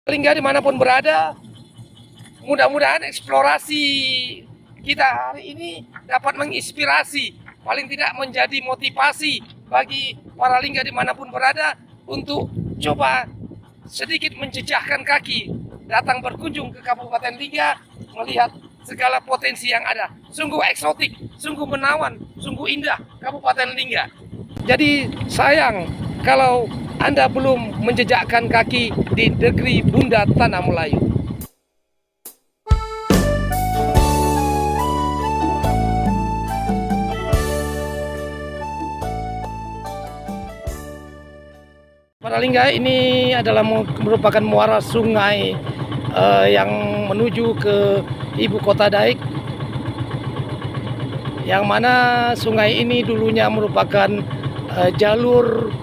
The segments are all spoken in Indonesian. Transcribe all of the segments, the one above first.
Lingga dimanapun berada, mudah-mudahan eksplorasi kita hari ini dapat menginspirasi, paling tidak menjadi motivasi bagi para lingga dimanapun berada untuk coba sedikit menjejakkan kaki, datang berkunjung ke Kabupaten Lingga, melihat segala potensi yang ada. Sungguh eksotik, sungguh menawan, sungguh indah Kabupaten Lingga. Jadi sayang kalau Anda belum menjejakkan kaki di negeri Bunda Tanah Melayu. Para Lingga ini adalah merupakan muara sungai yang menuju ke ibu kota Daik, yang mana sungai ini dulunya merupakan jalur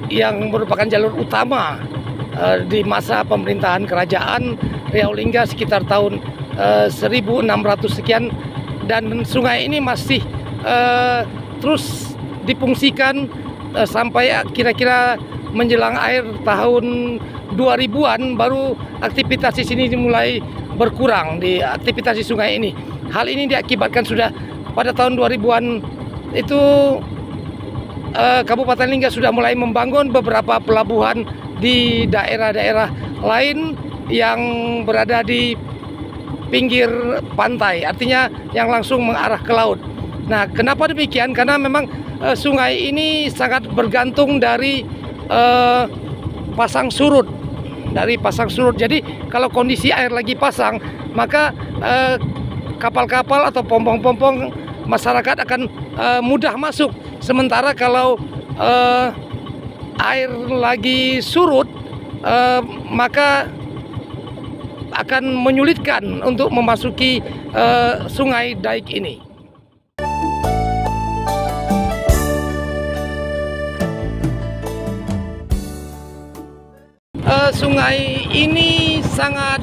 yang merupakan jalur utama di masa pemerintahan kerajaan Riau Lingga sekitar tahun 1600 sekian, dan sungai ini masih terus difungsikan sampai kira-kira menjelang akhir tahun 2000-an baru aktivitas di sini dimulai berkurang di aktivitas di sungai ini. Hal ini diakibatkan sudah pada tahun 2000-an itu Kabupaten Lingga sudah mulai membangun beberapa pelabuhan di daerah-daerah lain yang berada di pinggir pantai, artinya yang langsung mengarah ke laut. Nah, kenapa demikian? Karena memang sungai ini sangat bergantung dari pasang surut. Jadi kalau kondisi air lagi pasang, maka kapal-kapal atau pompong-pompong masyarakat akan mudah masuk. Sementara kalau air lagi surut, maka akan menyulitkan untuk memasuki sungai Daik ini. Sungai ini sangat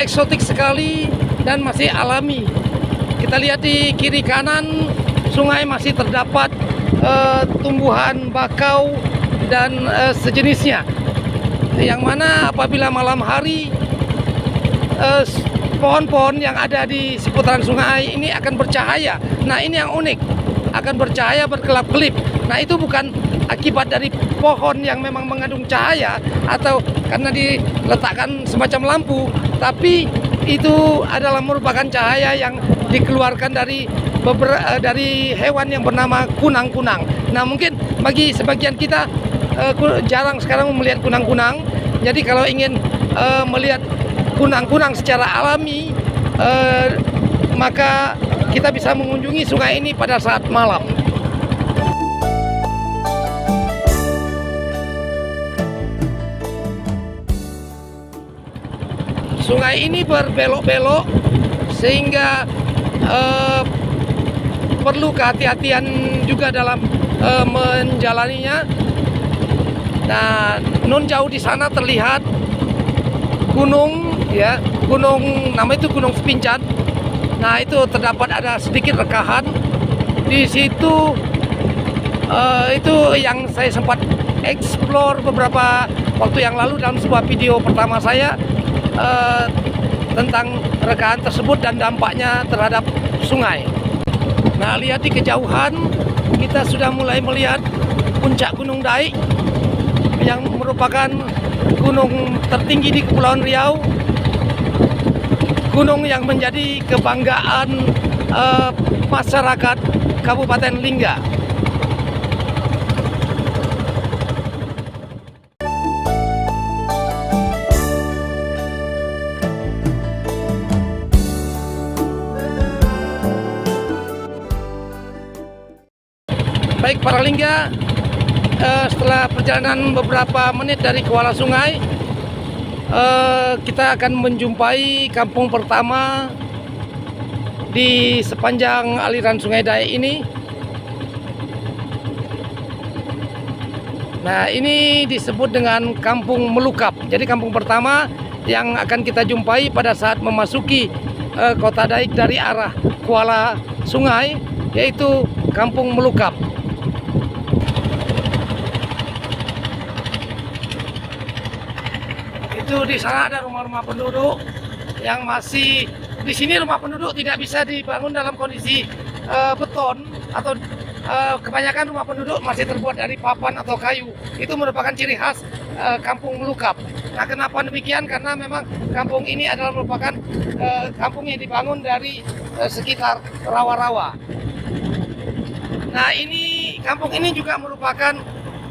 eksotik sekali dan masih alami. Kita lihat di kiri kanan sungai masih terdapat tumbuhan bakau dan sejenisnya, yang mana apabila malam hari pohon-pohon yang ada di seputaran sungai ini akan bercahaya. Nah, ini yang unik, akan bercahaya berkelap-kelip. Nah, itu bukan akibat dari pohon yang memang mengandung cahaya atau karena diletakkan semacam lampu, tapi itu adalah merupakan cahaya yang dikeluarkan dari hewan yang bernama kunang-kunang. Nah, mungkin bagi sebagian kita jarang sekarang melihat kunang-kunang. Jadi kalau ingin melihat kunang-kunang secara alami, maka kita bisa mengunjungi sungai ini pada saat malam. Sungai ini berbelok-belok sehingga perlu kehati-hatian juga dalam menjalaninya. Nah, non jauh di sana terlihat gunung, ya, gunung nama itu Gunung Sepincat. Nah, itu terdapat ada sedikit rekahan di situ. Itu yang saya sempat eksplor beberapa waktu yang lalu dalam sebuah video pertama saya tentang rekahan tersebut dan dampaknya terhadap sungai. Nah, lihat di kejauhan kita sudah mulai melihat puncak Gunung Daik yang merupakan gunung tertinggi di Kepulauan Riau, gunung yang menjadi kebanggaan masyarakat Kabupaten Lingga. Baik para Lingga, setelah perjalanan beberapa menit dari Kuala Sungai, kita akan menjumpai kampung pertama di sepanjang aliran Sungai Daik ini. Nah, ini disebut dengan Kampung Melukap. Jadi kampung pertama yang akan kita jumpai pada saat memasuki kota Daik dari arah Kuala Sungai, yaitu Kampung Melukap. Itu di sana ada rumah-rumah penduduk yang masih di sini. Rumah penduduk tidak bisa dibangun dalam kondisi beton atau kebanyakan rumah penduduk masih terbuat dari papan atau kayu. Itu merupakan ciri khas kampung Melukap. Nah, kenapa demikian? Karena memang kampung ini adalah merupakan kampung yang dibangun dari sekitar rawa-rawa. Nah, kampung ini juga merupakan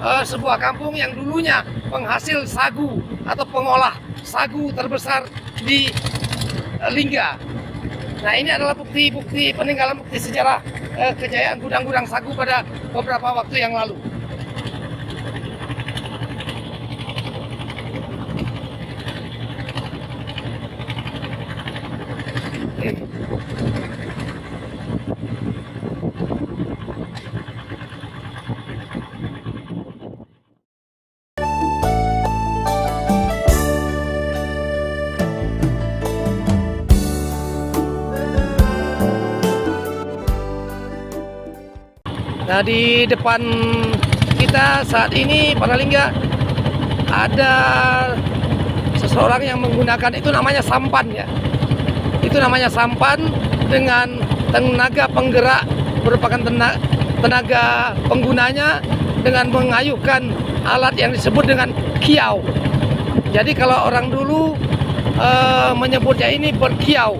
sebuah kampung yang dulunya penghasil sagu atau pengolah sagu terbesar di Lingga. Nah, ini adalah bukti peninggalan bukti sejarah kejayaan gudang-gudang sagu pada beberapa waktu yang lalu. Nah, di depan kita saat ini para Lingga ada seseorang yang menggunakan itu namanya sampan ya. Itu namanya sampan dengan tenaga penggerak merupakan tenaga penggunanya dengan mengayuhkan alat yang disebut dengan kiau. Jadi kalau orang dulu menyebutnya ini berkiau.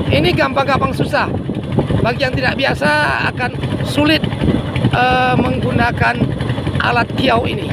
Ini gampang-gampang susah. Bagi yang tidak biasa akan sulit menggunakan alat kiau ini.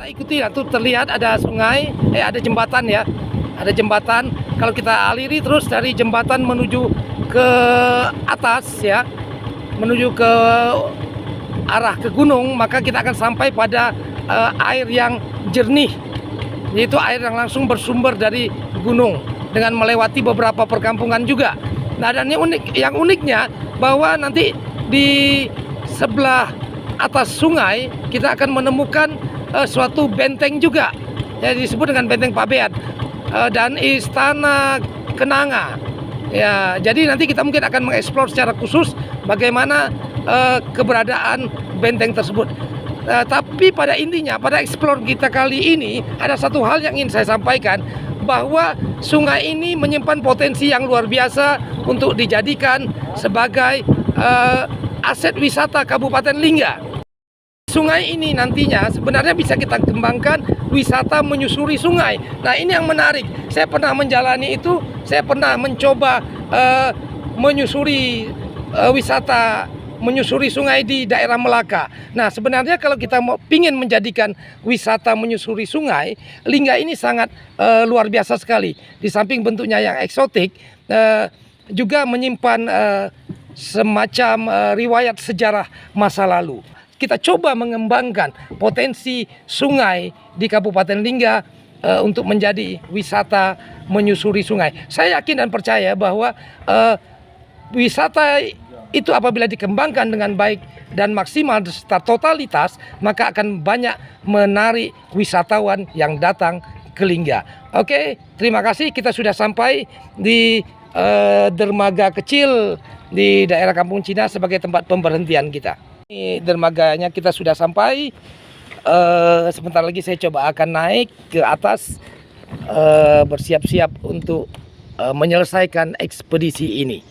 Kita ikuti ya, tuh terlihat ada sungai, ada jembatan ya, ada jembatan. Kalau kita aliri terus dari jembatan menuju ke atas ya, menuju ke arah ke gunung, maka kita akan sampai pada air yang jernih, yaitu air yang langsung bersumber dari gunung dengan melewati beberapa perkampungan juga. Nah, dan yang uniknya bahwa nanti di sebelah atas sungai kita akan menemukan suatu benteng juga yang disebut dengan Benteng Pabean dan Istana Kenanga ya. Jadi nanti kita mungkin akan mengeksplor secara khusus bagaimana keberadaan benteng tersebut. Tapi pada intinya pada eksplor kita kali ini ada satu hal yang ingin saya sampaikan, bahwa sungai ini menyimpan potensi yang luar biasa untuk dijadikan sebagai aset wisata Kabupaten Lingga. Sungai ini nantinya sebenarnya bisa kita kembangkan wisata menyusuri sungai. Nah, ini yang menarik. Saya pernah menjalani itu, saya pernah mencoba menyusuri wisata menyusuri sungai di daerah Melaka. Nah, sebenarnya kalau kita ingin menjadikan wisata menyusuri sungai, Lingga ini sangat luar biasa sekali. Di samping bentuknya yang eksotik, juga menyimpan semacam riwayat sejarah masa lalu. Kita coba mengembangkan potensi sungai di Kabupaten Lingga untuk menjadi wisata menyusuri sungai. Saya yakin dan percaya bahwa wisata itu apabila dikembangkan dengan baik dan maksimal secara totalitas, maka akan banyak menarik wisatawan yang datang ke Lingga. Oke, terima kasih. Kita sudah sampai di dermaga kecil di daerah Kampung Cina sebagai tempat pemberhentian kita. Ini dermaganya kita sudah sampai. Sebentar lagi saya coba akan naik ke atas, bersiap-siap untuk menyelesaikan ekspedisi ini.